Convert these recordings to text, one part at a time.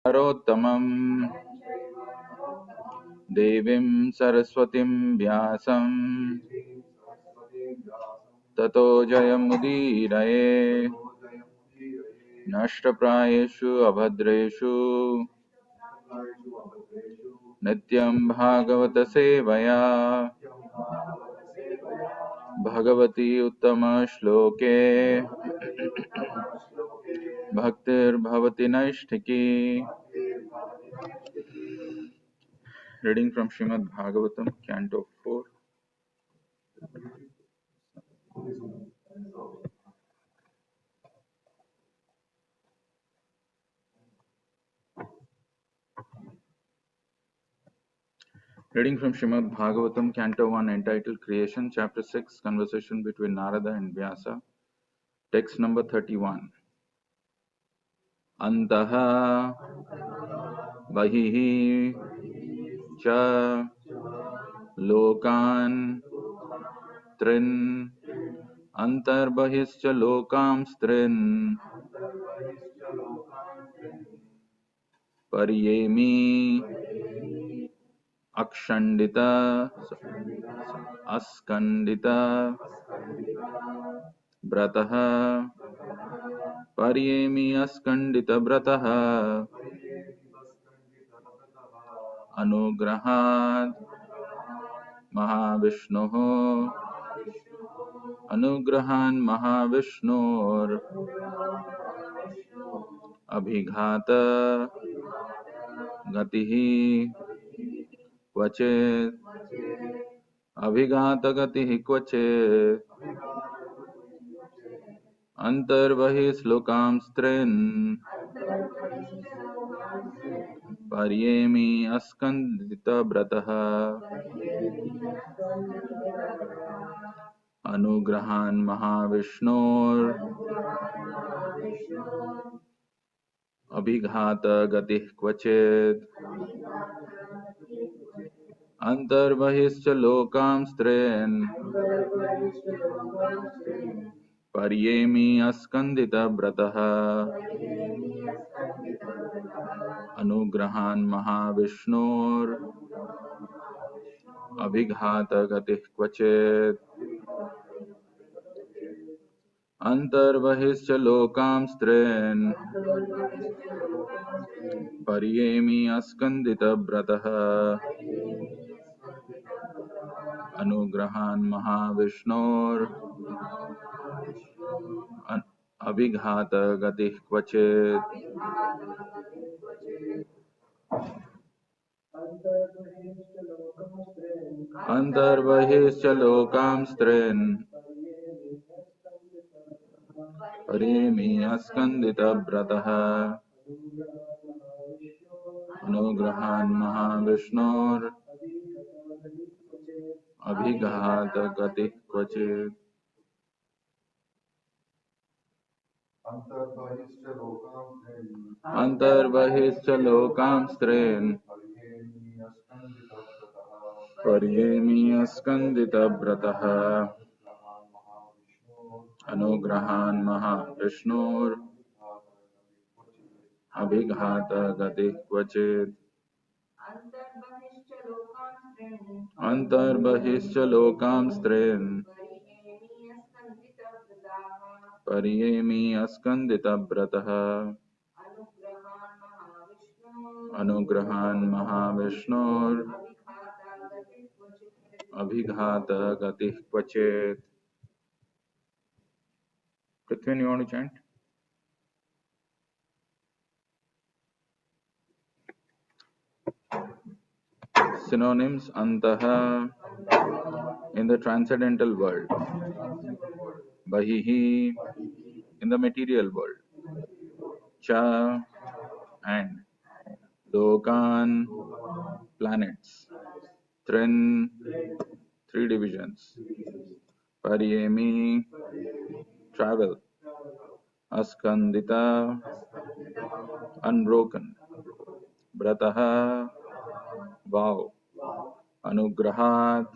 नरोत्तमं देवीं सरस्वतीं व्यासं ततो जयमुदीरये नष्टप्रायेषु अभद्रेषु नित्यं भागवत सेवया Bhagwati उत्तमश्लोके भक्तिर्भवति नैष्ठिकी. Reading from Srimad Bhagavatam, Canto 4. Reading from Srimad Bhagavatam, Canto 1, entitled Creation, Chapter 6, Conversation between Narada and Vyasa. Text number 31. Antaha Bahihi Cha Lokan Trin Antarbahishcha Lokam Strin Paryemi Akshandita Askandita Brataha Paryemi Askandita Brataha Anugrahat Mahavishnoho Anugrahan Mahavishnor Abhighata Gatihi Kvachet Abhighata Gatihi Kvachet Antarbahis Lokam Strin Paryemi Askandita Brataha Anugrahan Mahavishnor Abhighata Gatih Kvachet Antarbahishcha Lokam Strin Paryemi Askandita Brataha Anugrahan Mahavishnor Abhighata Gatih Kvachet Antarbahishcha Lokam Strin Paryemi Askandita Brataha Anugrahan Mahavishnor Abhighata Gatih Kvachet Antarbahishcha Lokam Strin Paryemi Askandita Brataha Anugrahan Mahavishnor Abhighata Gatih Kvachet Antarbahishcha Lokam Strin Paryemi Askandita Brataha Anugrahan Mahavishnor Abhighata Gatih Kvachet Antarbahishcha Lokam Strin Paryemi Askandita Brataha Anugrahan Mahavishnor Abhighata Gatih Kvachet. Prithvin, you want to chant? Synonyms: Antaha, in the transcendental world; Bahihi, in the material world; Cha, and; Lokan, planets; Trin, three divisions; Paryemi, travel; Askandita, unbroken; Brataha, vow; Anugrahat,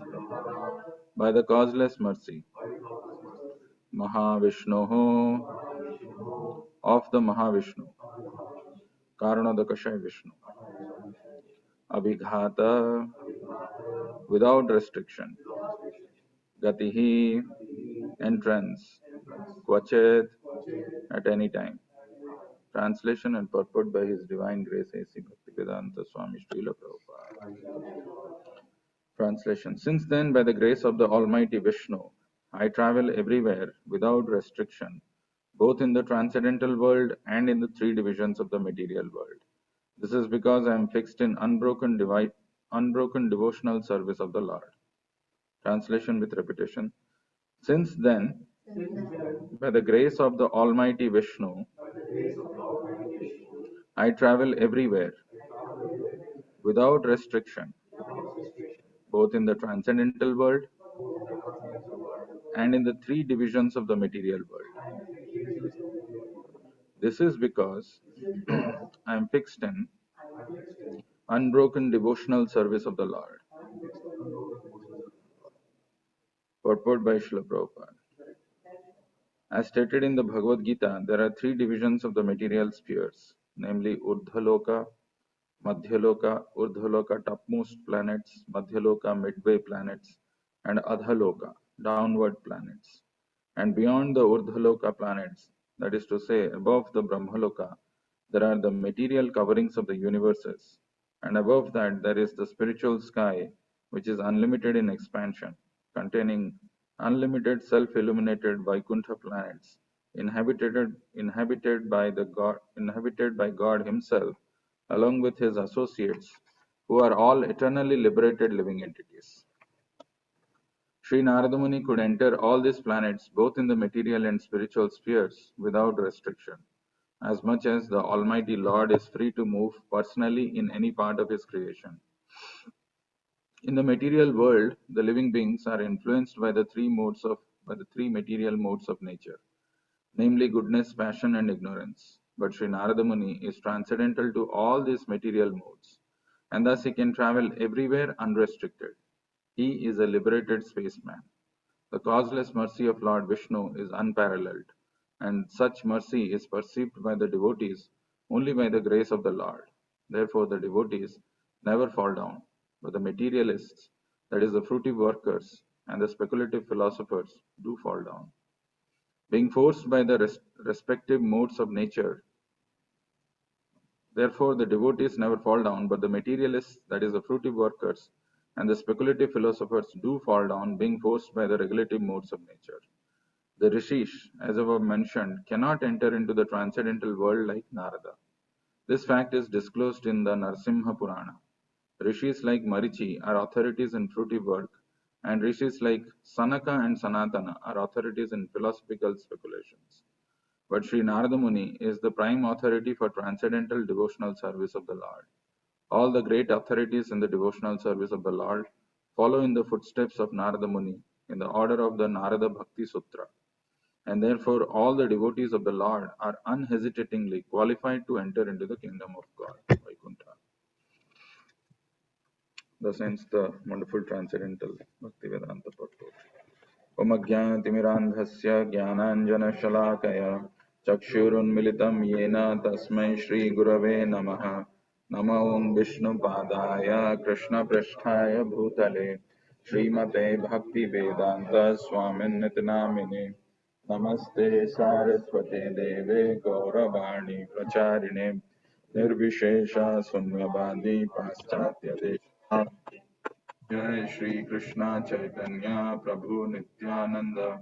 by the causeless mercy; Mahavishnoho, of the Mahavishnu; Karanodakashay Vishnu. Abhighata, without restriction. Gatihi, entrance. Kvachet, at any time. Translation and purport by His Divine Grace A.C. Bhaktivedanta Swami Srila Prabhupada. Translation. Since then, by the grace of the Almighty Vishnu, I travel everywhere without restriction, both in the transcendental world and in the three divisions of the material world. This is because I am fixed in unbroken devotional service of the Lord. Translation with repetition. Since then, by the grace of the Almighty Vishnu, I travel everywhere without restriction, both in the transcendental world and in the three divisions of the material world. This is because I am fixed in unbroken devotional service of the Lord. Purport by Srila Prabhupada. As stated in the Bhagavad Gita, there are three divisions of the material spheres, namely Urdhaloka, Madhyaloka, Urdhaloka topmost planets, Madhyaloka midway planets, and Adhaloka downward planets. And beyond the Urdhaloka planets, that is to say, above the Brahmaloka, there are the material coverings of the universes. And above that, there is the spiritual sky, which is unlimited in expansion, containing unlimited self-illuminated Vaikuntha planets, inhabited by God Himself, along with His associates, who are all eternally liberated living entities. Sri Narada Muni could enter all these planets, both in the material and spiritual spheres, without restriction, as much as the Almighty Lord is free to move personally in any part of His creation. In the material world, the living beings are influenced by the three material modes of nature, namely goodness, passion, and ignorance. But Sri Narada Muni is transcendental to all these material modes, and thus he can travel everywhere unrestricted. He is a liberated spaceman. The causeless mercy of Lord Vishnu is unparalleled, and such mercy is perceived by the devotees only by the grace of the Lord. Therefore, the devotees never fall down, but the materialists, that is, the fruitive workers and the speculative philosophers, do fall down. Being forced by the respective modes of nature, therefore the devotees never fall down, but the materialists, that is, the fruitive workers, and the speculative philosophers do fall down, being forced by the regulative modes of nature. The rishis, as above mentioned, cannot enter into the transcendental world like Narada. This fact is disclosed in the Narsimha Purana. Rishis like Marichi are authorities in fruitive work, and rishis like Sanaka and Sanatana are authorities in philosophical speculations. But Sri Narada Muni is the prime authority for transcendental devotional service of the Lord. All the great authorities in the devotional service of the Lord follow in the footsteps of Narada Muni in the order of the Narada Bhakti Sutra, and therefore all the devotees of the Lord are unhesitatingly qualified to enter into the kingdom of God, Vaikuntha. Thus ends the wonderful transcendental Bhaktivedanta purport. Om Ajnanatimirandhasya Jnananjana Chakshurunmilitam Yena Tasmai Shri Gurave Namaha. Namo Om Vishnu Padaya Krishna Prasthaya Bhutale Srimate Bhakti Vedanta Swamin Nitinamine Namaste Saraswate Deve Gauravani Pracharine Nirvishesha Sunyavadi Paschatya Desha. Jai Shri Krishna Chaitanya Prabhu Nityananda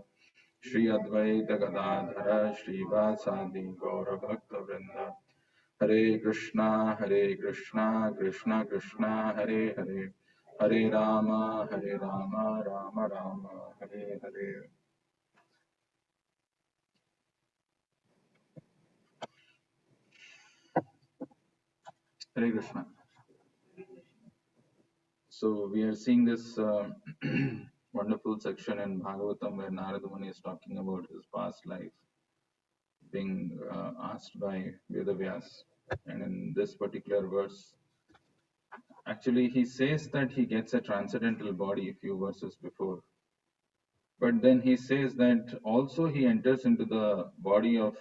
Shri Advaita Gadadhara Shri Vasadi Gaura Bhakta Vrinda Hare Krishna Krishna Krishna Hare Hare Hare Rama Rama Rama Hare Hare. Hare Krishna. So we are seeing this wonderful section in Bhagavatam where Narada Muni is talking about his past life being asked by Vedavyas. And in this particular verse, actually he says that he gets a transcendental body a few verses before. But then he says that also he enters into the body of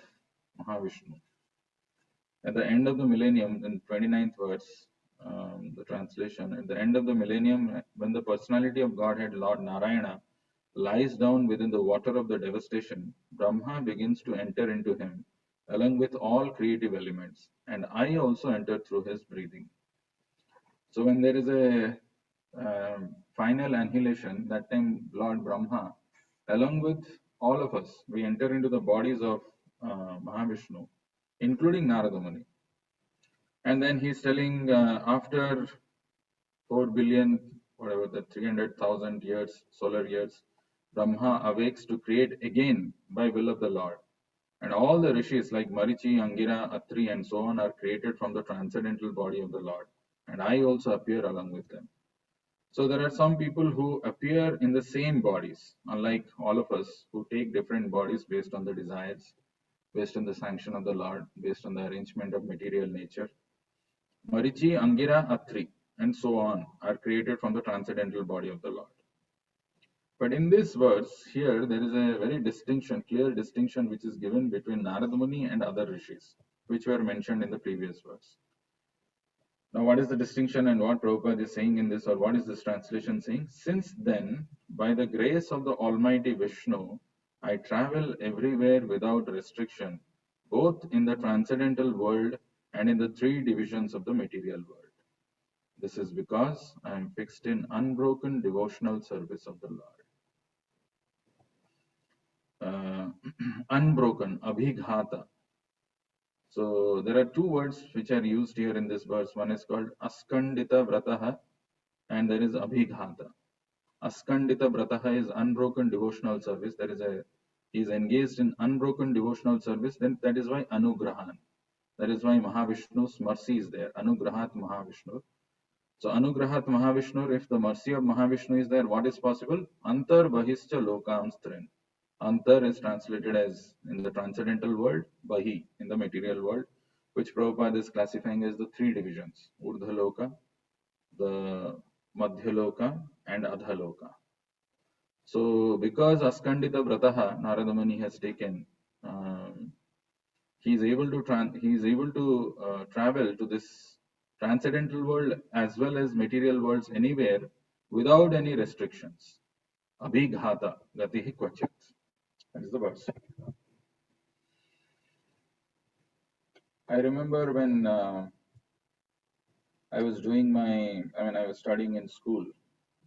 Mahavishnu. At the end of the millennium, in 29th verse, the translation, at the end of the millennium, when the personality of Godhead, Lord Narayana, lies down within the water of the devastation, Brahma begins to enter into him, along with all creative elements, and I also enter through his breathing. So when there is a final annihilation, that time Lord Brahma, along with all of us, we enter into the bodies of Mahavishnu, including Narada Muni. And then he's telling after 4 billion, whatever the 300,000 years, solar years, Brahma awakes to create again by will of the Lord. And all the rishis like Marichi, Angira, Atri, and so on are created from the transcendental body of the Lord. And I also appear along with them. So there are some people who appear in the same bodies, unlike all of us who take different bodies based on the desires, based on the sanction of the Lord, based on the arrangement of material nature. Marichi, Angira, Atri, and so on are created from the transcendental body of the Lord. But in this verse here, there is a very clear distinction which is given between Narada Muni and other rishis, which were mentioned in the previous verse. Now, what is the distinction and what Prabhupada is saying in this, or what is this translation saying? Since then, by the grace of the Almighty Vishnu, I travel everywhere without restriction, both in the transcendental world and in the three divisions of the material world. This is because I am fixed in unbroken devotional service of the Lord. Unbroken, abhighata. So there are two words which are used here in this verse. One is called askandita vrataha and there is abhighata. Askandita vrataha is unbroken devotional service. He is engaged in unbroken devotional service. Then that is why anugrahan. That is why Mahavishnu's mercy is there. Anugrahat Mahavishnu. So Anugrahat Mahavishnu, if the mercy of Mahavishnu is there, what is possible? Antar Bahischa Lokam Strin. Antar is translated as in the transcendental world, Bahi in the material world, which Prabhupada is classifying as the three divisions, Urdhaloka, the Madhyaloka, and Adhaloka. So because Askandita Vrataha, Narada Muni has taken, he is able to travel to this transcendental world as well as material worlds anywhere without any restrictions. Abhighata gatihi kvachit. That is the verse. I remember when I was studying in school.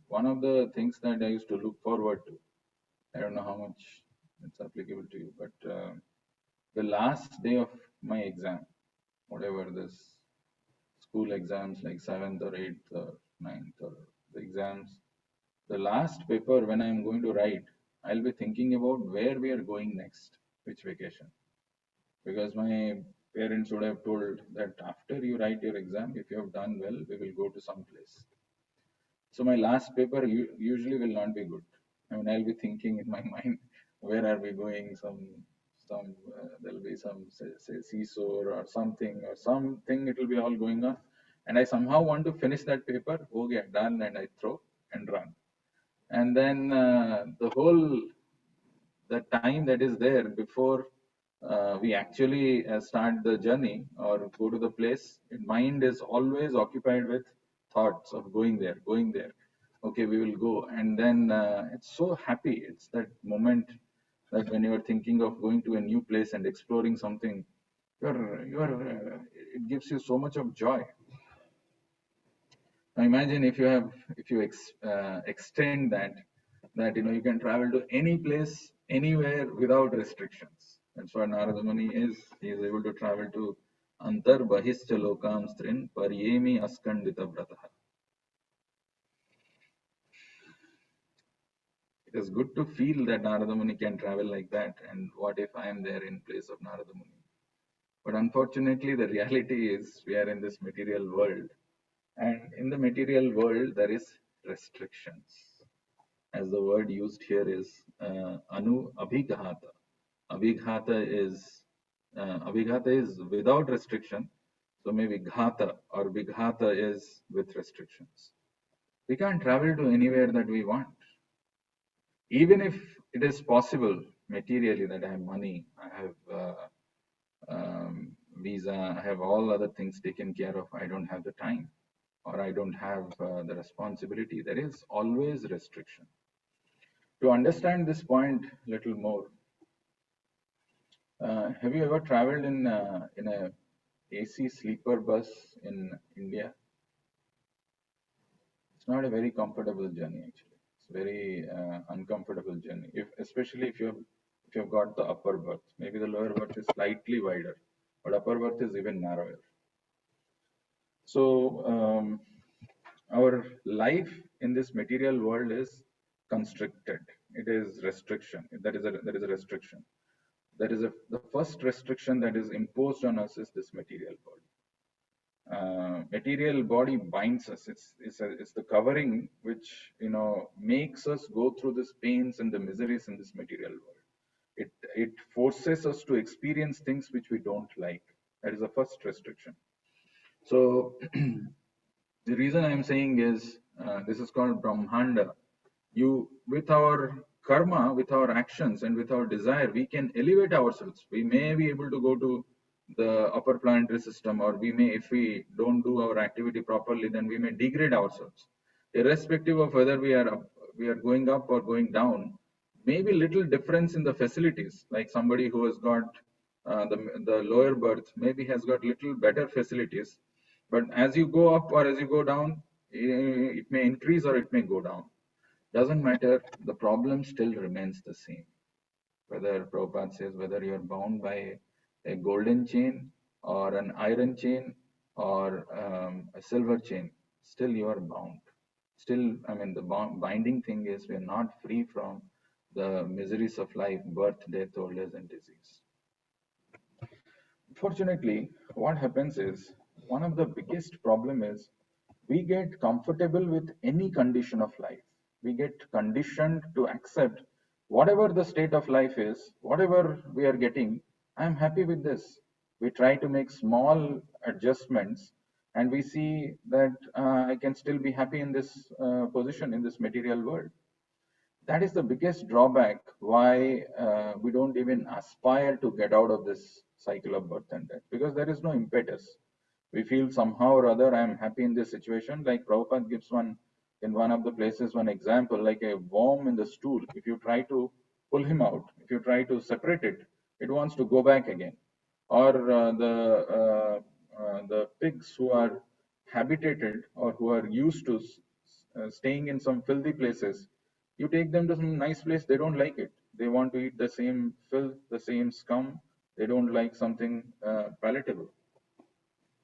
One of the things that I used to look forward to, I don't know how much it's applicable to you, but the last day of my exam, whatever this school exams like 7th or 8th or 9th or the exams, the last paper when I'm going to write, I'll be thinking about where we are going next, which vacation. Because my parents would have told that after you write your exam, if you have done well, we will go to some place. So my last paper usually will not be good. I'll be thinking in my mind, where are we going? There'll be some say seesaw or something it will be all going on, and I somehow want to finish that paper. Okay, done, and I throw and run, and then the time that is there before we actually start the journey or go to the place, mind is always occupied with thoughts of going there. Okay, we will go, and then it's so happy. It's that moment that when you are thinking of going to a new place and exploring something, it gives you so much of joy. Now imagine if you extend that you can travel to any place anywhere without restrictions. That's what Narada Muni is. He is able to travel to Antar Bahischa Lokam Strin Paryemi Askandita Vrataha. It is good to feel that Narada Muni can travel like that, and what if I am there in place of Narada Muni? But unfortunately, the reality is we are in this material world, and in the material world there is restrictions. As the word used here is abhighata. Abhighata is without restriction. So maybe ghata or vighata is with restrictions. We can't travel to anywhere that we want. Even if it is possible materially that I have money, I have visa, I have all other things taken care of. I don't have the time, or I don't have the responsibility. There is always restriction. To understand this point little more, have you ever traveled in a AC sleeper bus in India? It's not a very comfortable journey actually. It's very uncomfortable journey. If especially if you've got the upper berth, maybe the lower berth is slightly wider, but upper berth is even narrower. So our life in this material world is constricted. It is restriction. There is a restriction. The first restriction that is imposed on us is this material body. Material body binds us. It's the covering which makes us go through these pains and the miseries in this material world. It forces us to experience things which we don't like. That is the first restriction. So the reason I'm saying is this is called Brahmanda. With our karma, with our actions, and with our desire, we can elevate ourselves. We may be able to go to the upper planetary system, or we may, if we don't do our activity properly, then we may degrade ourselves. Irrespective of whether we are going up or going down, maybe little difference in the facilities. Like somebody who has got the lower berth maybe has got little better facilities, but as you go up or as you go down, it may increase or it may go down. Doesn't matter, the problem still remains the same. Whether Prabhupada says whether you're bound by a golden chain or an iron chain or a silver chain, still you are bound. Still, I mean, the binding thing is we're not free from the miseries of life, birth, death, old age, and disease. Fortunately, what happens is one of the biggest problem is we get comfortable with any condition of life. We get conditioned to accept whatever the state of life is, whatever we are getting, I'm happy with this. We try to make small adjustments and we see that I can still be happy in this position in this material world. That is the biggest drawback why we don't even aspire to get out of this cycle of birth and death, because there is no impetus. We feel somehow or other I am happy in this situation. Like Prabhupada gives in one of the places one example, like a worm in the stool. If you try to pull him out, if you try to separate it, it wants to go back again. Or the pigs who are habitated or who are used to staying in some filthy places, you take them to some nice place, they don't like it. They want to eat the same filth, the same scum. They don't like something palatable.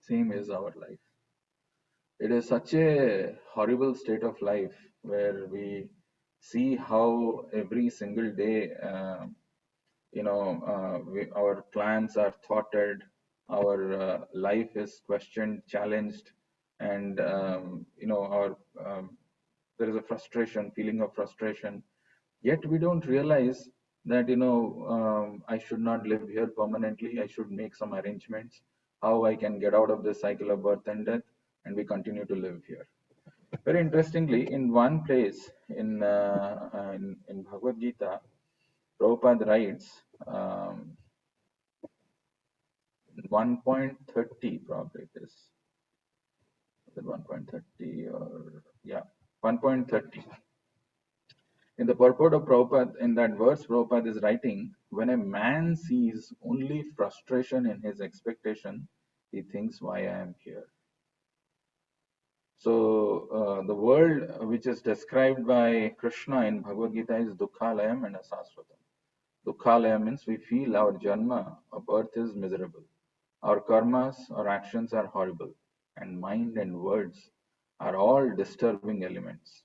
Same is our life. It is such a horrible state of life where we see how every single day, our plans are thwarted, our life is questioned, challenged, and our there is a frustration, feeling of frustration. Yet we don't realize that I should not live here permanently. I should make some arrangements how I can get out of this cycle of birth and death, and we continue to live here. Very interestingly, in one place in Bhagavad Gita, Prabhupada writes 1.30 probably it is. Is it 1.30 or yeah, 1.30. In the purport of Prabhupada, in that verse, Prabhupada is writing, when a man sees only frustration in his expectation, he thinks, why I am here. So the world which is described by Krishna in Bhagavad Gita is Dukkhalayam and Asaswatam. Dukkhalayam means we feel our janma, our birth is miserable. Our karmas, our actions are horrible. And mind and words are all disturbing elements.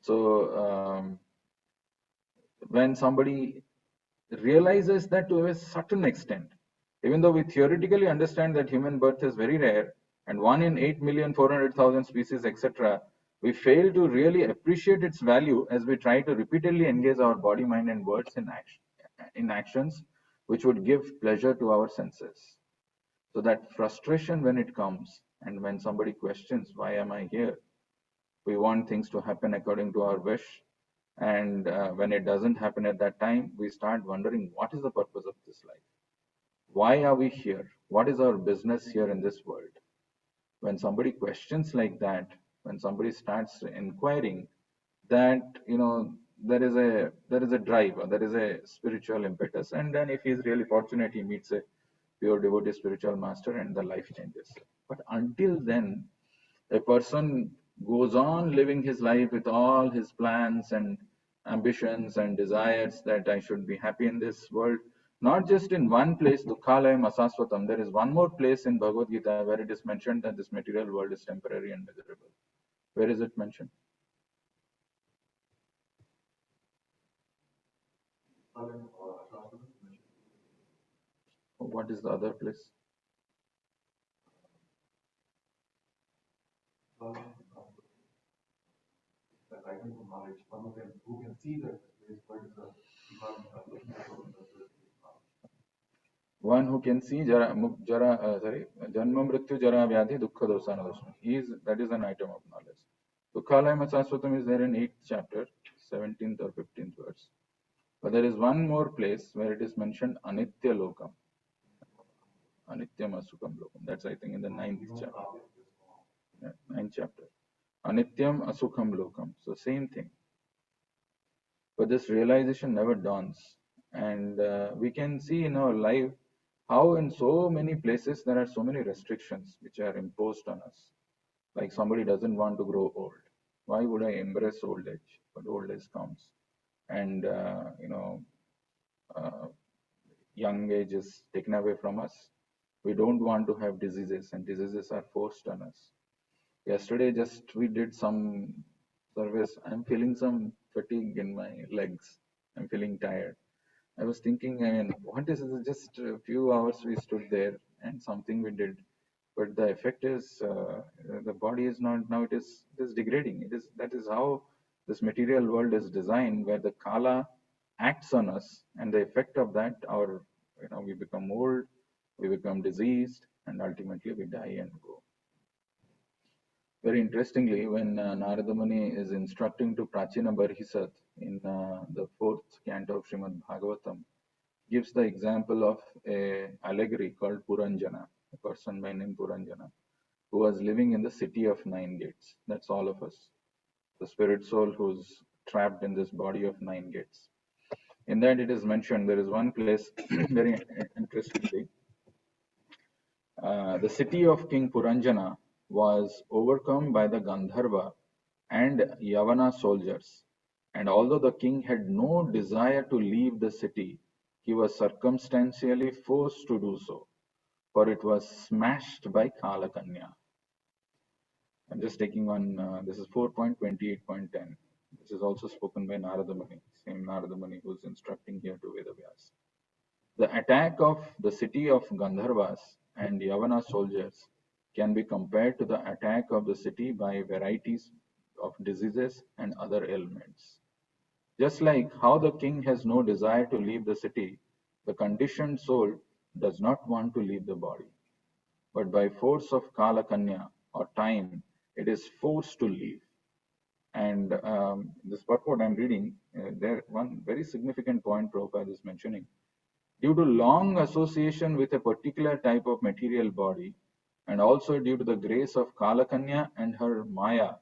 So when somebody realizes that to a certain extent, even though we theoretically understand that human birth is very rare and 1 in 8,400,000 species, etc., we fail to really appreciate its value as we try to repeatedly engage our body, mind, and words in actions which would give pleasure to our senses. So that frustration when it comes, and when somebody questions, why am I here? We want things to happen according to our wish. And when it doesn't happen at that time, we start wondering, what is the purpose of this life? Why are we here? What is our business here in this world? When somebody questions like that, when somebody starts inquiring, that there is a drive, or there is a spiritual impetus, and then if he is really fortunate, he meets a pure devotee spiritual master and the life changes. But until then, a person goes on living his life with all his plans and ambitions and desires that I should be happy in this world. Not just in one place, Dukhalayam Asaswatam. There is one more place in Bhagavad Gita where it is mentioned that this material world is temporary and miserable. Where is it mentioned? What is the other place? One who can see Janma Mrityu Jara Vyadhi Dukkha Dosana Dosana. That is an item of knowledge. Dukhalayam Asaswatam is there in 8th chapter, 17th or 15th verse. But there is one more place where it is mentioned Anitya Lokam. Anityam Asukam Lokam. That's, I think, in the 9th chapter. Yeah, 9th chapter. Anityam Asukham Lokam. So same thing. But this realization never dawns. And we can see in our life how in so many places there are so many restrictions which are imposed on us. Like somebody doesn't want to grow old. Why would I embrace old age? But old age comes. And, young age is taken away from us. We don't want to have diseases, and diseases are forced on us. Yesterday, just we did some service. I'm feeling some fatigue in my legs. I'm feeling tired. I was thinking, I mean, what is it? Just a few hours we stood there and something we did, but the effect is the body is not now. It is degrading. That is how this material world is designed, where the kala acts on us, and the effect of that, we become old, we become diseased, and ultimately we die and go. Very interestingly, when Narada Muni is instructing to Prachina Barhisat in the 4th canto of Srimad Bhagavatam, gives the example of a allegory called Puranjana, a person by name Puranjana, who was living in the city of 9 gates. That's all of us, the spirit soul who's trapped in this body of 9 gates. In that it is mentioned, there is one place, very interestingly, the city of King Puranjana was overcome by the Gandharva and Yavana soldiers, and although the king had no desire to leave the city, he was circumstantially forced to do so, for it was smashed by Kalakanya. I'm just taking one, this is 4.28.10. This is also spoken by Narada Muni, same Narada Muni who's instructing here to Vedavyas. The attack of the city of Gandharvas and Yavana soldiers can be compared to the attack of the city by varieties of diseases and other ailments. Just like how the king has no desire to leave the city, the conditioned soul does not want to leave the body. But by force of Kalakanya or time, it is forced to leave. And this purport I'm reading, there one very significant point Prabhupada is mentioning. Due to long association with a particular type of material body, and also due to the grace of Kalakanya and her Maya,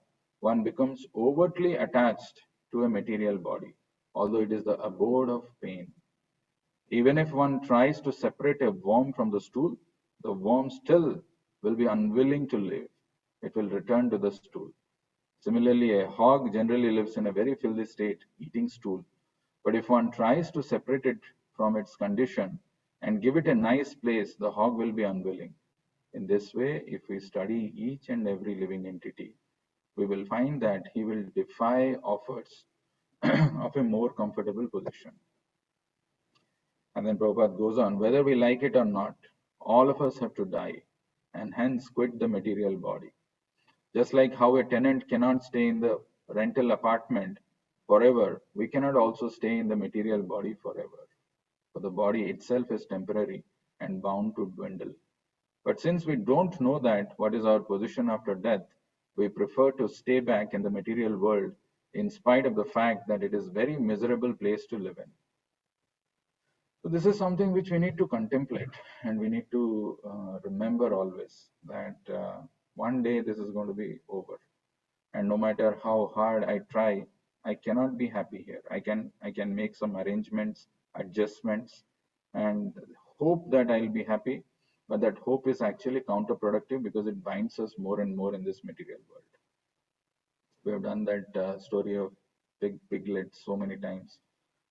one becomes overtly attached to a material body, although it is the abode of pain. Even if one tries to separate a worm from the stool, the worm still will be unwilling to live. It will return to the stool. Similarly, a hog generally lives in a very filthy state, eating stool. But if one tries to separate it from its condition and give it a nice place, the hog will be unwilling. In this way, if we study each and every living entity, we will find that he will defy offers of a more comfortable position. And then Prabhupada goes on, whether we like it or not, all of us have to die and hence quit the material body. Just like how a tenant cannot stay in the rental apartment forever, we cannot also stay in the material body forever. For the body itself is temporary and bound to dwindle. But since we don't know that what is our position after death, we prefer to stay back in the material world in spite of the fact that it is a very miserable place to live in. So this is something which we need to contemplate, and we need to remember always that one day this is going to be over, and no matter how hard I try, I cannot be happy here. I can make some arrangements, adjustments, and hope that I'll be happy, but that hope is actually counterproductive because it binds us more and more in this material world. We have done that story of piglet so many times,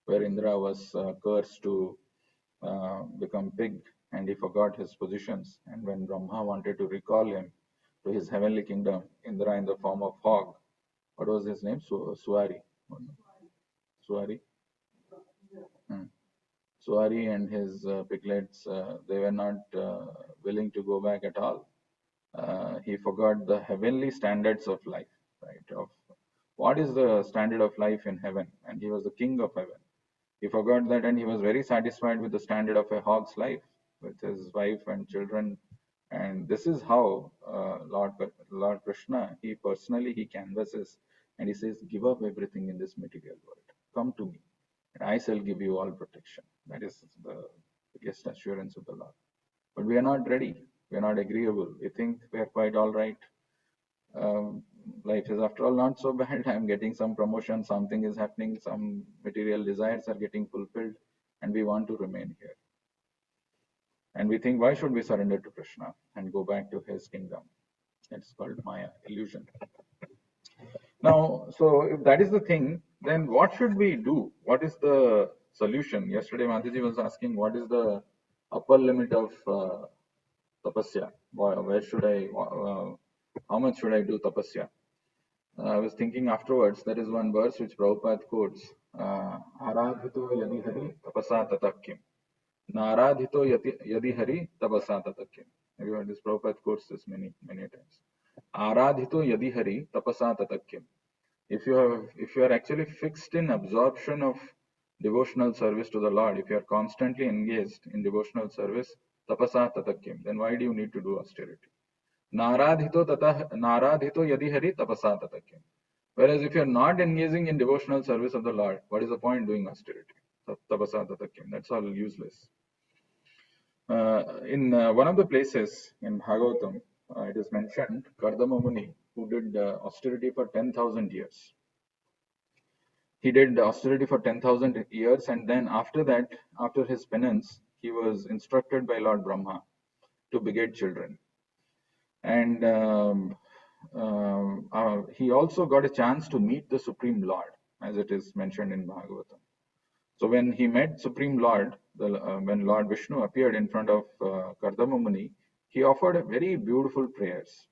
where Indra was cursed to become pig, and he forgot his positions. And when Brahma wanted to recall him to his heavenly kingdom, Indra in the form of hog, what was his name? Suari. Suari. Hmm. Suari and his piglets, they were not willing to go back at all. He forgot the heavenly standards of life, right? Of what is the standard of life in heaven, and he was the king of heaven. He forgot that, and he was very satisfied with the standard of a hog's life, with his wife and children. And this is how Lord Krishna, he personally he canvasses, and he says, "Give up everything in this material world. Come to me, and I shall give you all protection." That is the biggest assurance of the Lord. But we are not ready. We are not agreeable. We think we are quite all right. um, Life is after all not so bad. I'm getting some promotion, something is happening, some material desires are getting fulfilled, and we want to remain here. And we think, why should we surrender to Krishna and go back to his kingdom? It's called Maya, illusion. Now, so if that is the thing, then what should we do? What is the solution? Yesterday, Mataji was asking, what is the upper limit of tapasya? Where should how much should I do tapasya? I was thinking afterwards, there is one verse which Prabhupada quotes, Aradhito yadi hari tapasa tatakim. Naradhito yadi hari tapasa tatakim. Have you heard this? Prabhupada quotes this many, many times. Aradhito yadi hari tapasa tatakim. If you are actually fixed in absorption of devotional service to the Lord, if you are constantly engaged in devotional service, tapasa tatakim, then why do you need to do austerity? Naradhito yadi hari tapasa tatakim. Whereas if you are not engaging in devotional service of the Lord, what is the point doing austerity? Tapasa tatakim. That's all useless. In one of the places in Bhagavatam, it is mentioned Kardama Muni, who did austerity for 10,000 years. He did austerity for 10,000 years, and then after that, after his penance, he was instructed by Lord Brahma to beget children. And he also got a chance to meet the Supreme Lord, as it is mentioned in Bhagavatam. So when he met Supreme Lord, when Lord Vishnu appeared in front of Kardama Muni, he offered a very beautiful prayers.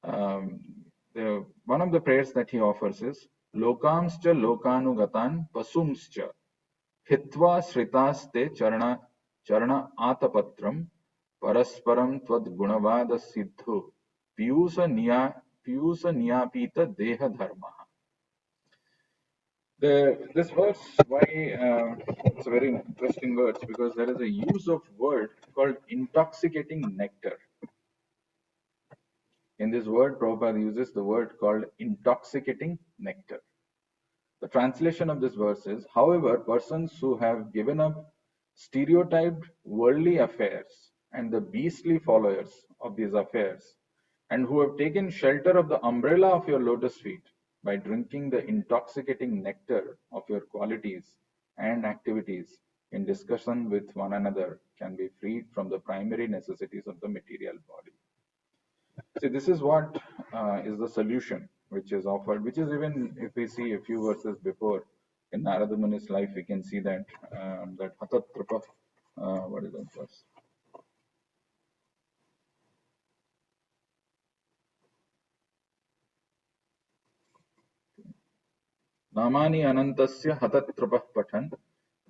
One of the prayers that he offers is Lokamscha Lokanugatan Pasumscha Hitva Sritaste Charana Atapatram Parasparam Tvad Gunavada Siddhu Piyusa Niyapita Deha Dharma. This verse, why it's a very interesting verse, because there is a use of word called intoxicating nectar. In this word, Prabhupada uses the word called intoxicating nectar. The translation of this verse is, however, persons who have given up stereotyped worldly affairs and the beastly followers of these affairs, and who have taken shelter of the umbrella of your lotus feet by drinking the intoxicating nectar of your qualities and activities in discussion with one another, can be freed from the primary necessities of the material body. See, this is what is the solution which is offered, which is even if we see a few verses before in Narada Muni's life, we can see that that Hatatrapa, what is that verse? Namani anantasya hatatrapah pathan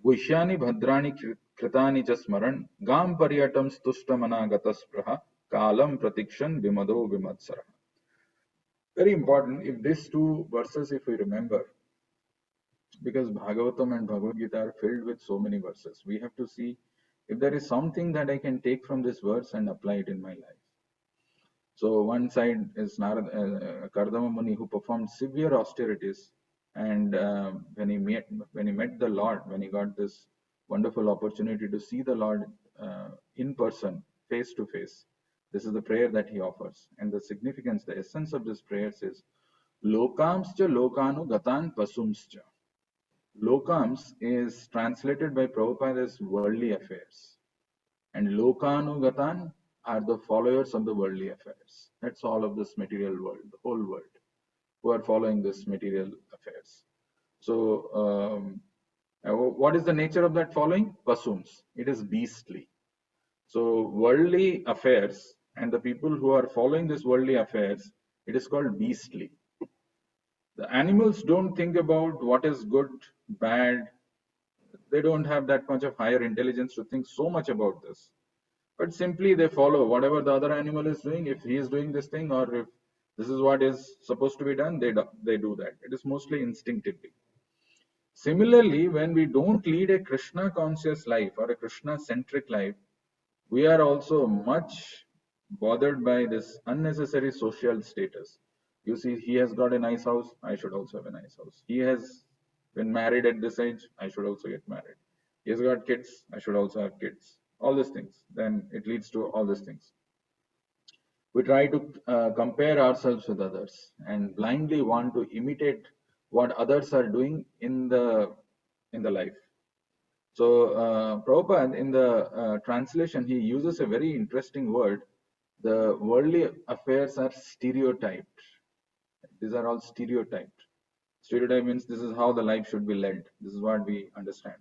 guhyani bhadrani kritani cha smaran gam paryatam stustamana gataspraha kalam pratikshan vimado vimatsara. Very important, if these two verses, if we remember, because Bhagavatam and Bhagavad Gita are filled with so many verses, we have to see if there is something that I can take from this verse and apply it in my life. So one side is Narada, Kardama Muni, who performed severe austerities, and when he met the Lord, when he got this wonderful opportunity to see the Lord in person, face to face. This is the prayer that he offers. And the significance, the essence of this prayer is Lokamscha lokanu gatan pasumscha. Lokams is translated by Prabhupada as worldly affairs. And lokanu gatan are the followers of the worldly affairs. That's all of this material world, the whole world, who are following this material affairs. So, what is the nature of that following? Pasums. It is beastly. So, worldly affairs and the people who are following this worldly affairs, it is called beastly. The animals don't think about what is good, bad. They don't have that much of higher intelligence to think so much about this. But simply they follow whatever the other animal is doing. If he is doing this thing, or if this is what is supposed to be done, they do that. It is mostly instinctively. Similarly, when we don't lead a Krishna conscious life or a Krishna centric life, we are also much bothered by this unnecessary social status. You see, he has got a nice house, I should also have a nice house. He has been married at this age, I should also get married. He has got kids, I should also have kids. All these things. Then it leads to all these things. We try to compare ourselves with others and blindly want to imitate what others are doing in the life. So Prabhupada, in the translation, he uses a very interesting word. The worldly affairs are stereotyped. These are all stereotyped. Stereotype means this is how the life should be led. This is what we understand.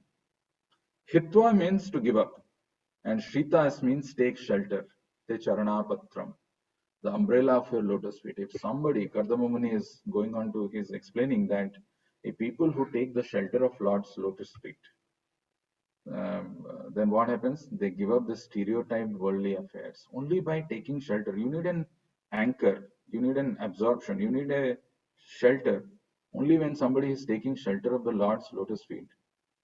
Hitva means to give up, and Shritas means take shelter. Te Charanapatram, the umbrella of your lotus feet. If somebody, Kardama Muni is going on to, he's explaining that a people who take the shelter of Lord's lotus feet, then what happens? They give up the stereotyped worldly affairs. Only by taking shelter. You need an anchor, you need an absorption, you need a shelter. Only when somebody is taking shelter of the Lord's lotus feet,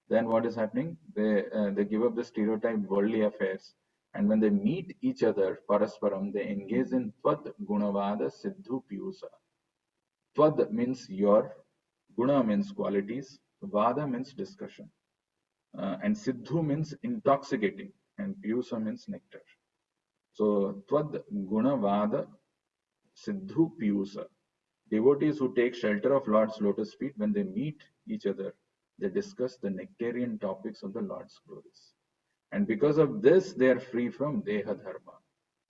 then what is happening? They give up the stereotyped worldly affairs. And when they meet each other, parasparam, they engage in Tvad Gunavada Siddhu Piyusa. Tvad means your, Guna means qualities, Vada means discussion. And Siddhu means intoxicating, and Piyusa means nectar. So, Tvad Gunavada Siddhu Piyusa. Devotees who take shelter of Lord's lotus feet, when they meet each other, they discuss the nectarian topics of the Lord's glories. And because of this, they are free from Deha Dharma,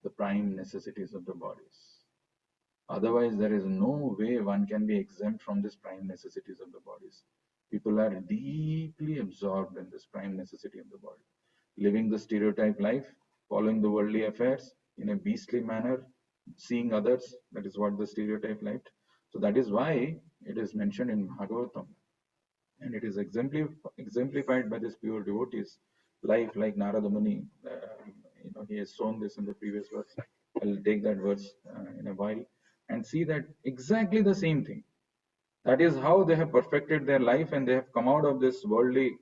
the prime necessities of the bodies. Otherwise, there is no way one can be exempt from these prime necessities of the bodies. People are deeply absorbed in this prime necessity of the body, living the stereotype life, following the worldly affairs in a beastly manner, seeing others. That is what the stereotype life. So that is why it is mentioned in Bhagavatam, and it is exemplified by this pure devotees life, like Narada Muni. He has shown this in the previous verse. I'll take that verse in a while and see that exactly the same thing. That is how they have perfected their life, and they have come out of this worldly,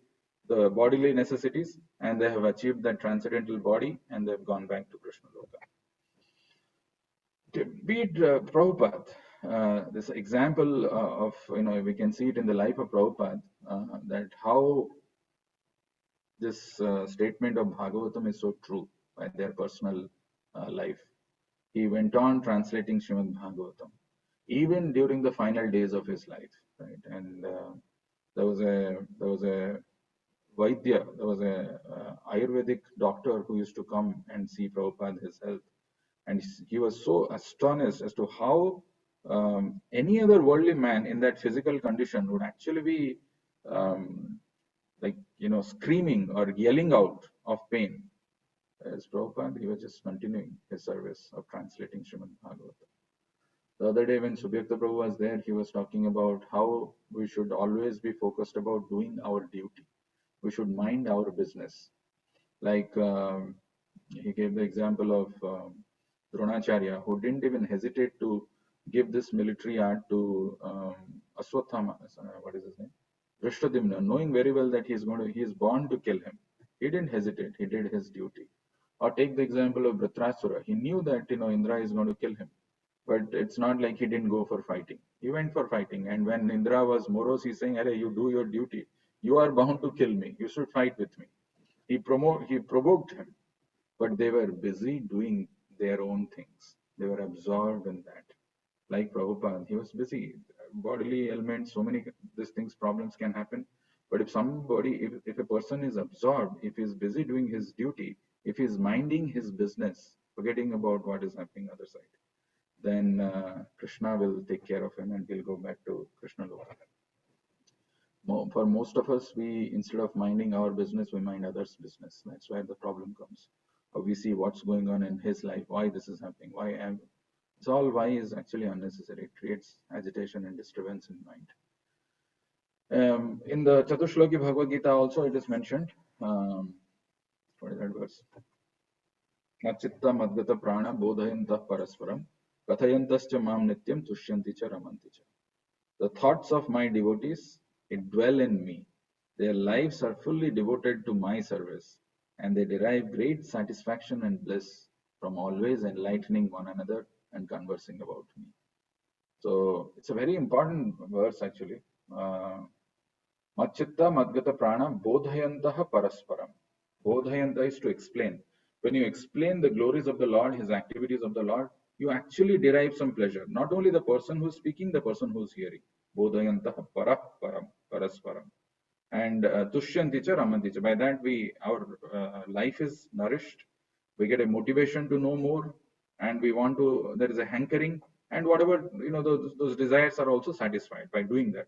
the bodily necessities, and they have achieved that transcendental body, and they have gone back to Krishna Loka. Be it Prabhupada, this example of, we can see it in the life of Prabhupada, that how this statement of Bhagavatam is so true by their personal life. He went on translating Srimad Bhagavatam, even during the final days of his life, right? And there was a Vaidya, there was a Ayurvedic doctor who used to come and see Prabhupada, his health. And he was so astonished as to how any other worldly man in that physical condition would actually be screaming or yelling out of pain. As Prabhupada, he was just continuing his service of translating Srimad Bhagavatam. The other day when Subhyakta Prabhu was there, he was talking about how we should always be focused about doing our duty. We should mind our business. Like he gave the example of Dronacharya, who didn't even hesitate to give this military art to Aswathama, what is his name? Drishtadimna, knowing very well that he is born to kill him. He didn't hesitate, he did his duty. Or take the example of Vritrasura. He knew that Indra is going to kill him. But it's not like he didn't go for fighting. He went for fighting. And when Indra was morose, he's saying, "Arey, you do your duty. You are bound to kill me. You should fight with me." He provoked him, but they were busy doing their own things. They were absorbed in that. Like Prabhupada, he was busy. Bodily ailments, so many these things, problems can happen. But if somebody, if a person is absorbed, if he's busy doing his duty, if he's minding his business, forgetting about what is happening other side, then Krishna will take care of him and he'll go back to Krishna Loka. For most of us, we instead of minding our business, we mind others' business. That's where the problem comes. Or we see what's going on in his life, why this is happening, why am. It's all why is actually unnecessary. It creates agitation and disturbance in mind. In the Chatushloki Bhagavad Gita also it is mentioned. What is that verse? Nachitta madgata prana bodhayantah parasparam kathayantascha mam nityam tushyanti cha ramanti cha. The thoughts of my devotees, it dwell in me. Their lives are fully devoted to my service, and they derive great satisfaction and bliss from always enlightening one another and conversing about me. So it's a very important verse actually. Machitta madgata prana bodhayantaha parasparam. Bodhayanta is to explain. When you explain the glories of the Lord, his activities of the Lord, you actually derive some pleasure. Not only the person who is speaking, the person who is hearing. Bodhayantaha param parasparam. And tushyanticha ramanticha. By that our life is nourished. We get a motivation to know more, and we want to. There is a hankering, and whatever those desires are also satisfied by doing that.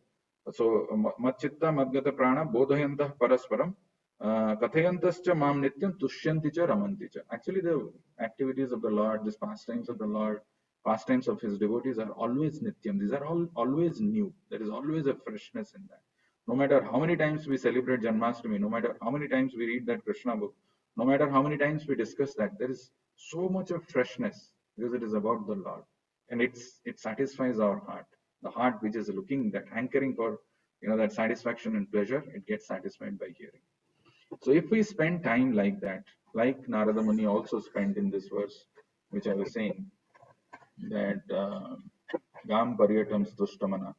So machitta madgata prana bodhayantah parasparam kathayantascha mam nityam tushyanticha ramanticha. Actually, the activities of the Lord, these pastimes of the Lord, pastimes of his devotees are always nityam. These are all always new. There is always a freshness in that. No matter how many times we celebrate Janmashtami, no matter how many times we read that Krishna book, no matter how many times we discuss that, there is so much of freshness because it is about the Lord, and it satisfies our heart. The heart which is looking, that hankering for that satisfaction and pleasure, it gets satisfied by hearing. So if we spend time like that, like Narada Muni also spent in this verse, which I was saying, that Gam Paryatam Stushtamana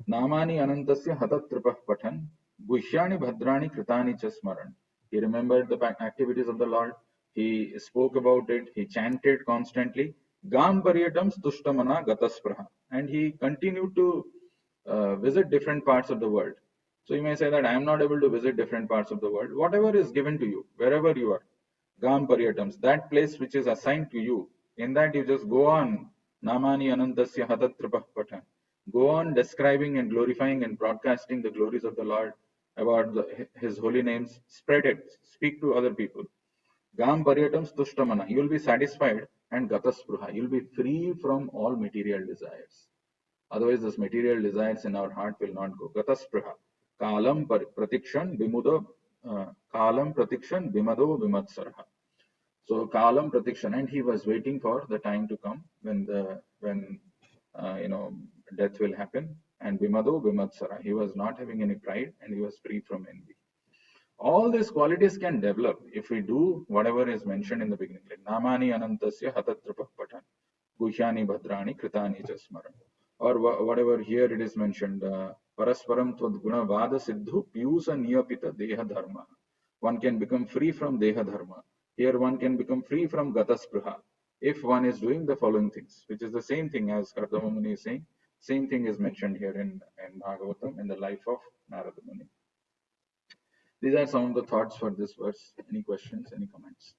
Namani Anantasya Hatatripah Pathan Guhyani Bhadrani Kritani Chasmaran. He remembered the activities of the Lord, he spoke about it, he chanted constantly. Gam Paryatam Stushtamana Gataspraha. And he continued to visit different parts of the world. So you may say that I am not able to visit different parts of the world. Whatever is given to you, wherever you are, Gam Paryatams, that place which is assigned to you, in that you just go on Namani Anantasya Hatatripah Patan. Go on describing and glorifying and broadcasting the glories of the Lord about his holy names. Spread it, speak to other people. Gam Paryatams Tushtamana, you will be satisfied, and Gataspruha, you will be free from all material desires. Otherwise, those material desires in our heart will not go. Gataspraha. Kalam pratikshan bimudo kalam pratikshan bimado vimatsarha. So kalam pratikshan, and he was waiting for the time to come when death will happen. And bimado vimatsara. He was not having any pride and he was free from envy. All these qualities can develop if we do whatever is mentioned in the beginning, like Namani Anantasya Hatatrapah Patan, Guhyani Bhadrani Kritani Jasmaran. Or whatever here it is mentioned, Parasparam Tvad Vada Siddhu Piyusa Niyapita Deha Dharma. One can become free from Deha Dharma. Here one can become free from Gataspraha if one is doing the following things, which is the same thing as Kardama Muni is saying. Same thing is mentioned here in Bhagavatam in the life of Narada Muni. These are some of the thoughts for this verse. Any questions, any comments?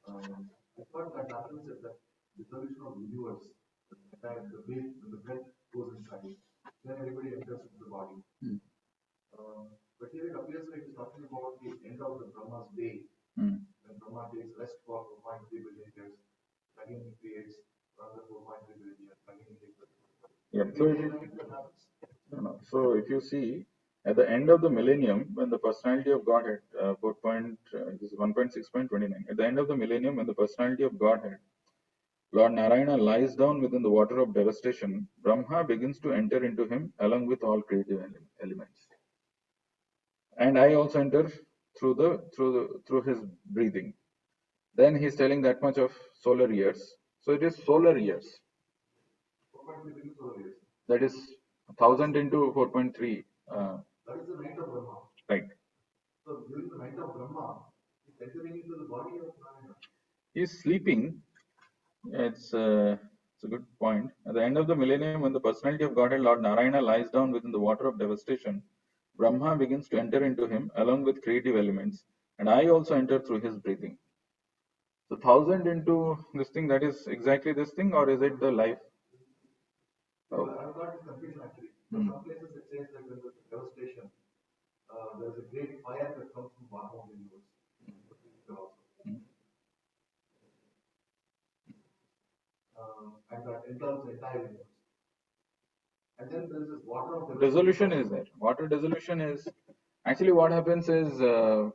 I thought that happens at the dissolution of the universe, that the breath goes inside, then everybody enters into the body. But here it appears like it's talking about the end of the Brahma's day, when Brahma takes rest for 4.3 billion years, again he creates another 4.3 billion years, again he takes rest. So if you see, at the end of the millennium, when the personality of Godhead, this is 1.6.29, at the end of the millennium, when the personality of Godhead Lord Narayana lies down within the water of devastation, Brahma begins to enter into him along with all creative elements. And I also enter through his breathing. Then he's telling that much of solar years. So it is solar years. That is 1000 into 4.3. That is the night of Brahma. Right. So during the night of Brahma, he's entering into the body of Narayana. He's sleeping. It's a good point. At the end of the millennium, when the personality of Godhead, Lord Narayana, lies down within the water of devastation, Brahma begins to enter into him along with creative elements, and I also enter through his breathing. So 1000 into this thing, that is exactly this thing, or is it the life? Oh. I've got this confusion actually. In some places it says that when there's devastation, there is a great fire that comes from bottom of the universe. And that enters the entire universe. And then there is this water of dissolution is there. Water dissolution is actually what happens is the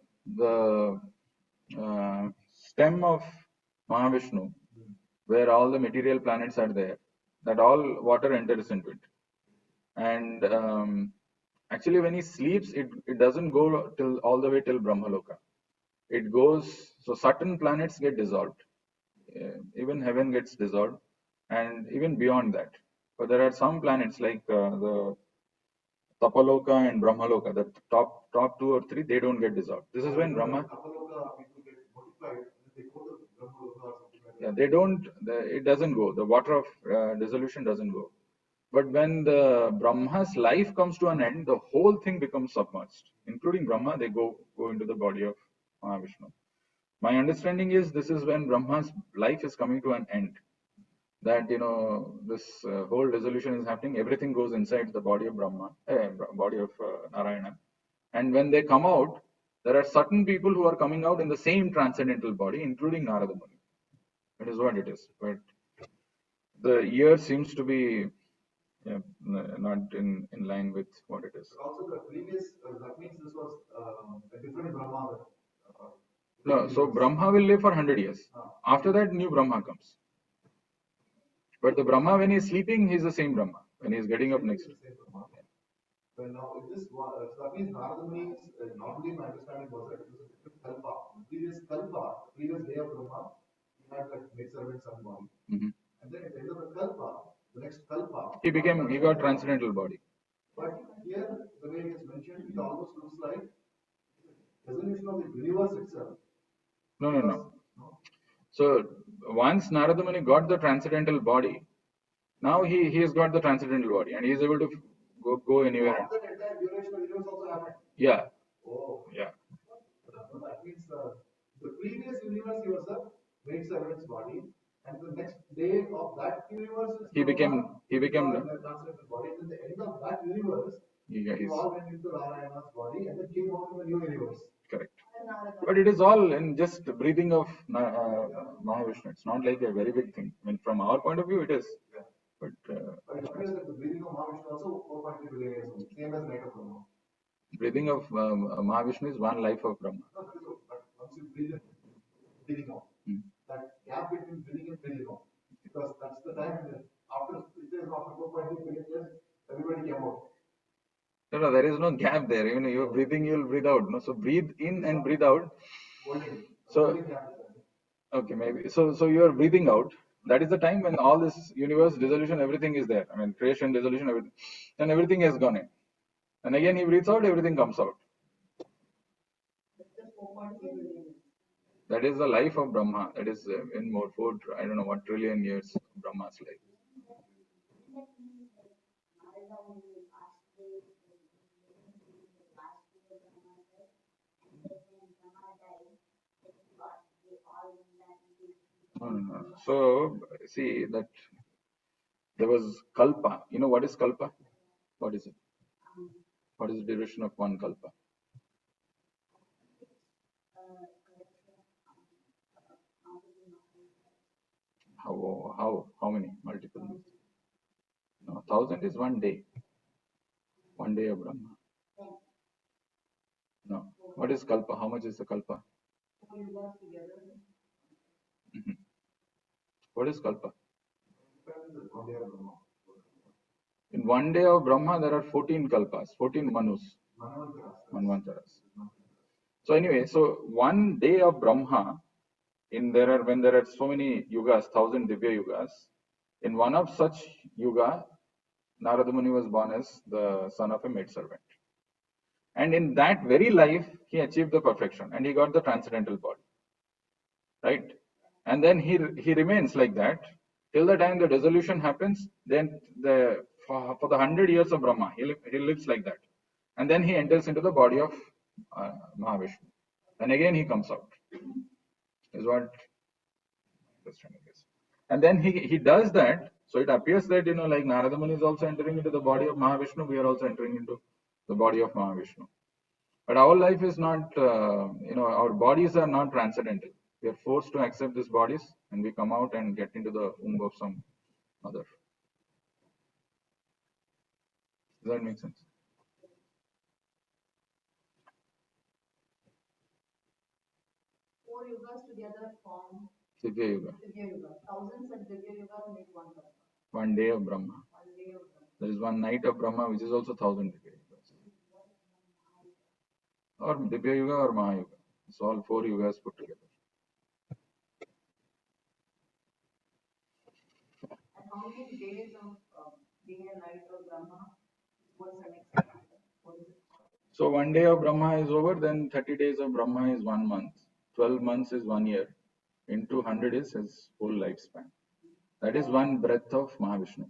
stem of Mahavishnu, where all the material planets are there, that all water enters into it. And actually, when he sleeps, it doesn't go till all the way till Brahmaloka. It goes, so certain planets get dissolved. Even heaven gets dissolved, and even beyond that. But there are some planets like the Tapaloka and Brahmaloka, the top two or three, they don't get dissolved. This is when Brahma. Tapaloka people get modified, and they go to Brahmaloka or something like that. Yeah, they don't. It doesn't go. The water of dissolution doesn't go. But when the Brahma's life comes to an end, the whole thing becomes submerged, including Brahma. They go into the body of Mahavishnu. My understanding is this is when Brahma's life is coming to an end. That this whole dissolution is happening. Everything goes inside the body of Brahma, body of Narayana, and when they come out, there are certain people who are coming out in the same transcendental body, including Narada Muni. That is what it is. But the year seems to be not in line with what it is. But also the previous, that means this was a different Brahma. No, so Brahma will live for 100 years. After that, new Brahma comes. But the Brahma, when he's sleeping, he's the same Brahma. When he's getting up next. Well, now, if this so that means Narada Muni, normally my understanding was that it was a different kalpa. The previous kalpa, the previous day of Brahma, he had that maidservant son body. And then at the end of the kalpa, the next kalpa, he got transcendental body. But here, the way it is mentioned, it almost looks like resolution of the universe itself. No. So once Narada Muni got the transcendental body, now he has got the transcendental body and he is able to go anywhere. That entire duration of the universe also happened. Yeah. Oh. Yeah. That means the previous universe he was a maidservant's body, and the next day of that universe he became the transcendental body. And at the end of that universe, he all went into Narayana's body and then came out in the new universe. Correct. But it is all in just breathing of Mahavishnu. It's not like a very big thing. I mean, from our point of view, it is. Yeah. But it appears that the breathing of Mahavishnu also 4.3 billion years old, same as night of Brahma. Breathing of Mahavishnu is one life of Brahma. No, but once you breathe in, breathing out, that gap between breathing in, breathing out, because that's the time after it says after 4.3 billion years, everybody came out. No, there is no gap there. Even you're breathing, you'll breathe out. No, so breathe in and breathe out. So okay, maybe so you are breathing out. That is the time when all this universe dissolution, everything is there. I mean, creation, dissolution, everything, and everything has gone in. And again, he breathes out, everything comes out. That is the life of Brahma. That is in more 4, I don't know what trillion years of Brahma's life. No. So see that there was kalpa. You know what is kalpa? What is it? What is the duration of one kalpa? How many? Multiple? No, 1000 is one day. One day of Brahma. No. What is kalpa? How much is the kalpa? What is Kalpa? Depends on one day of Brahma. In one day of Brahma, there are 14 Kalpas, 14 Manus, Manvantaras. Manvantaras. So anyway, so one day of Brahma, when there are so many yugas, 1,000 Divya yugas, in one of such yuga, Narada Muni was born as the son of a maidservant. And in that very life, he achieved the perfection and he got the transcendental body. Right? And then he remains like that till the time the dissolution happens. Then for the 100 years of Brahma, he lives like that. And then he enters into the body of Mahavishnu. And again he comes out. Is what understanding is. And then he does that. So it appears that, like Narada Muni is also entering into the body of Mahavishnu, we are also entering into the body of Mahavishnu. But our life is not, our bodies are not transcendental. We are forced to accept these bodies and we come out and get into the womb of some other. Does that make sense? Four yugas together form Divya Yuga. Divya Yuga. Thousands of Divya Yugas make one Kalpa. One day of Brahma. One day of Brahma. There is one night of Brahma, which is also 1,000 Divya Yugas. Or Divya Yuga or Mahayuga. It's all 4 yugas put together. And how many days of day and night of Brahma? What's the next step? What is it? So one day of Brahma is over, then 30 days of Brahma is 1 month. 12 months is 1 year. Into 100 is his whole lifespan. That is one breath of Mahavishnu.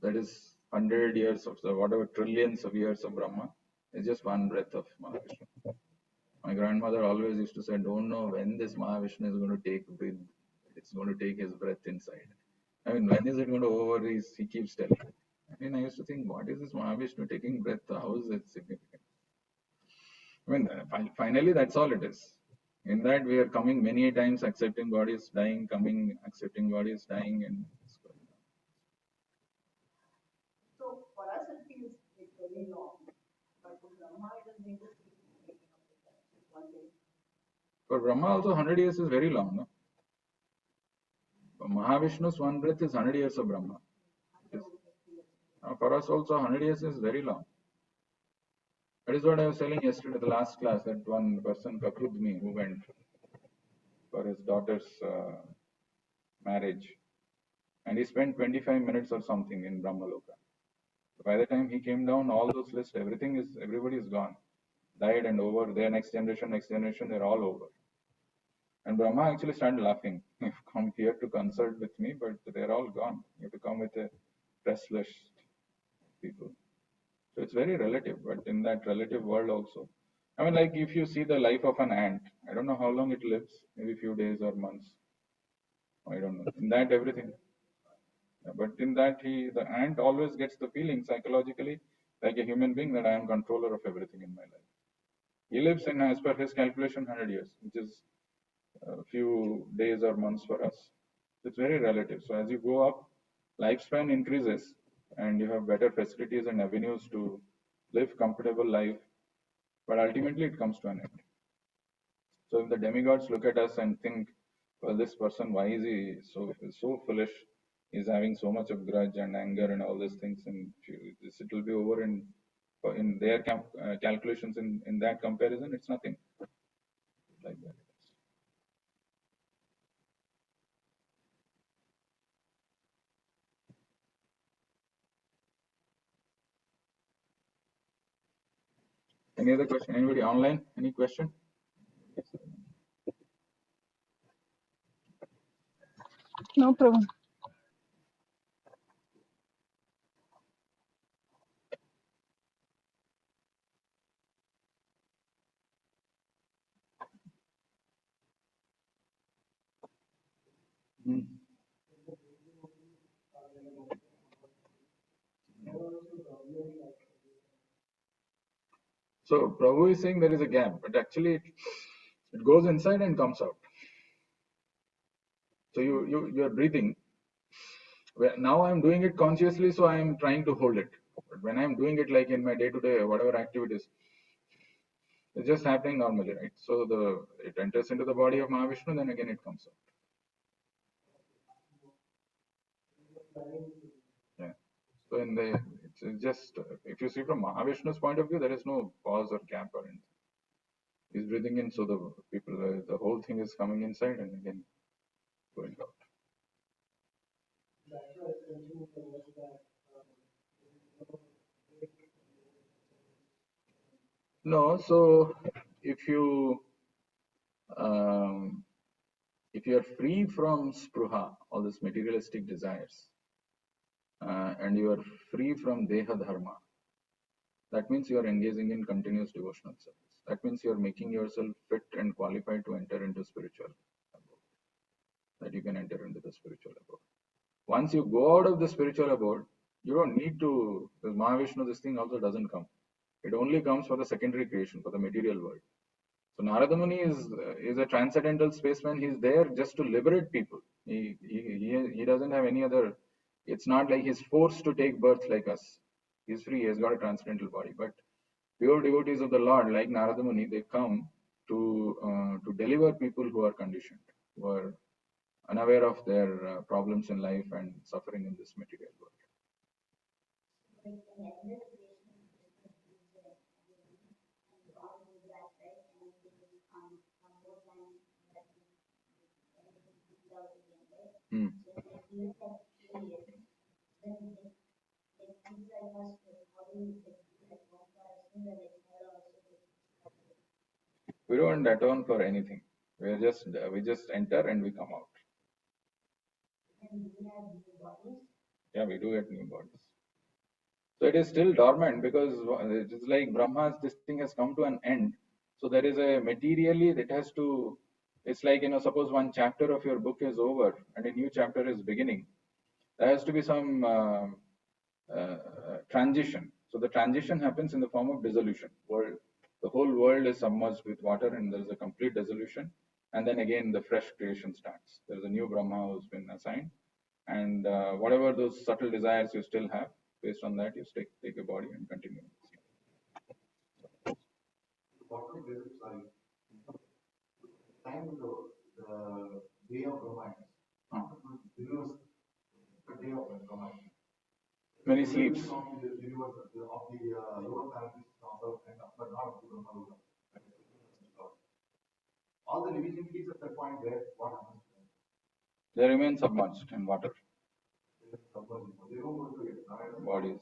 That is 100 years of whatever trillions of years of Brahma is just one breath of Mahavishnu. My grandmother always used to say, don't know when this Mahavishnu is going to take breath. It's going to take his breath inside. I mean, when is it going to over? He keeps telling. I mean, I used to think, what is this Mahavishnu taking breath? How is it significant? I mean, finally, that's all it is. In that, we are coming many times, accepting bodies, dying, coming, accepting bodies, dying, and it's going on. So for us it feels like very long, but for Brahma it is going to keep making up with that. One day. For Brahma, also 100 years is very long. No? For Mahavishnu's one breath is 100 years of Brahma. For us, also 100 years is very long. That is what I was telling yesterday, the last class, that one person, Kakrudmi, who went for his daughter's marriage, and he spent 25 minutes or something in Brahmaloka. By the time he came down, all those lists, everybody is gone, died and over. Their next generation, they're all over. And Brahma actually started laughing. You've come here to consult with me, but they're all gone. You have to come with a press list people. So it's very relative, but in that relative world also. I mean, like if you see the life of an ant, I don't know how long it lives, maybe a few days or months. I don't know. In that, everything. But in that, the ant always gets the feeling psychologically, like a human being, that I am controller of everything in my life. He lives in, as per his calculation, 100 years, which is a few days or months for us. It's very relative. So as you go up, lifespan increases and you have better facilities and avenues to live comfortable life, but ultimately it comes to an end. So if the demigods look at us and think, well, this person, why is he so foolish? He's having so much of grudge and anger and all these things, and it will be over in their calculations. In that comparison, it's nothing like that. Any other question? Anybody online? Any question? No problem. Hmm. So Prabhu is saying there is a gap, but actually it goes inside and comes out. So you are breathing. Now I'm doing it consciously, so I'm trying to hold it. But when I'm doing it like in my day-to-day whatever activities, it's just happening normally, right? So it enters into the body of Mahavishnu, then again it comes out. Yeah. So it's just, if you see from Mahavishnu's point of view, there is no pause or gap or anything. He's breathing in, so the whole thing is coming inside and again going out. No, so if you um, if you are free from spruha, all these materialistic desires, and you are free from deha dharma, that means you are engaging in continuous devotional service. That means you are making yourself fit and qualified to enter into spiritual abode. That you can enter into the spiritual abode. Once you go out of the spiritual abode, you don't need to, because Mahavishnu, this thing also doesn't come. It only comes for the secondary creation, for the material world. So Narada Muni is a transcendental spaceman. He's there just to liberate people. He doesn't have any other. It's not like he's forced to take birth like us. He's free. He's got a transcendental body. But pure devotees of the Lord, like Narada Muni, they come to deliver people who are conditioned, who are unaware of their problems in life and suffering in this material world. Hmm. We don't atone for anything. We just enter and we come out. Yeah, we do get new bodies. So it is still dormant because it is like Brahma's, this thing has come to an end. So there is a materially, it has to, it's like, suppose one chapter of your book is over and a new chapter is beginning. There has to be some transition. So the transition happens in the form of dissolution. The whole world is submerged with water and there is a complete dissolution. And then again, the fresh creation starts. There is a new Brahma who's been assigned. And whatever those subtle desires you still have, based on that, you take a body and continue. Sorry. Time the day of Brahma. The day of Brahma. When he sleeps. Of the universe, of the lower planets, but not of the Brahma. All the living entities at that point, there, what happens? They remain submerged in water. They don't go to it. Bodies.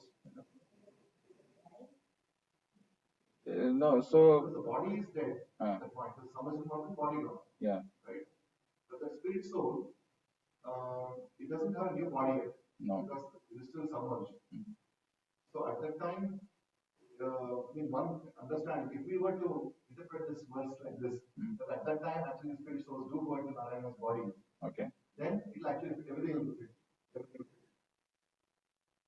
No, so the body is dead. At that point, the submersion of the body gone. Yeah. Right. But the spirit soul, it doesn't have a new body yet. No. Because it is still submerged. So at that time, one understand if we were to interpret this verse like this, that at that time actually spirit souls do go into Narayana's body. Okay. Then it actually everything will be fit.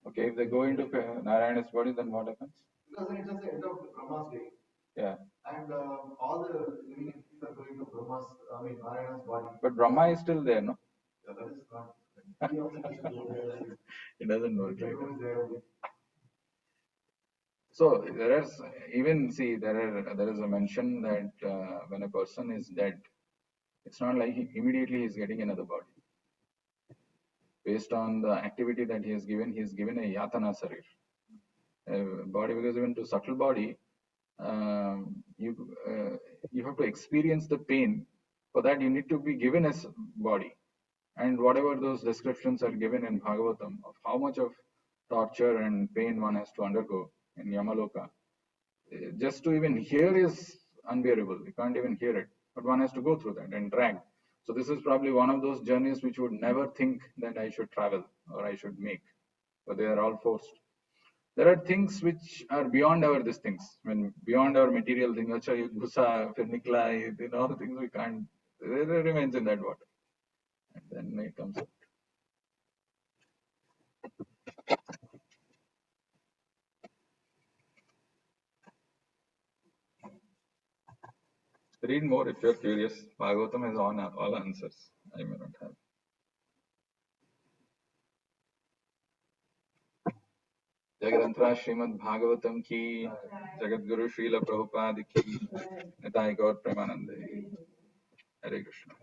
Okay, if they go into Narayana's body, then what happens? Because then it's just the end of Brahma's day. Yeah. And all the living entities are going to Narayana's body. But Brahma is still there, no? Yeah, that is not. He also doesn't go there. It doesn't work like that. So there is there is a mention that when a person is dead, it's not like immediately he's getting another body. Based on the activity that he is given a yatana sarir, a body, because even to subtle body, you have to experience the pain. For that, you need to be given a body, and whatever those descriptions are given in Bhagavatam of how much of torture and pain one has to undergo in Yamaloka, just to even hear is unbearable. You can't even hear it, but one has to go through that and drag. So this is probably one of those journeys which would never think that I should travel or I should make, but they are all forced. There are things which are beyond our these things, beyond our material thing. Acha, gusa, fir nikla, all things we can't. It remains in that water, and then it comes out. Read more if you're curious. Bhagavatam has all answers. I may not have. Jagadantra Srimad Bhagavatam ki, Jagadguru Srila Prabhupada ki, Nitai Gaur Premanande. Hare Krishna.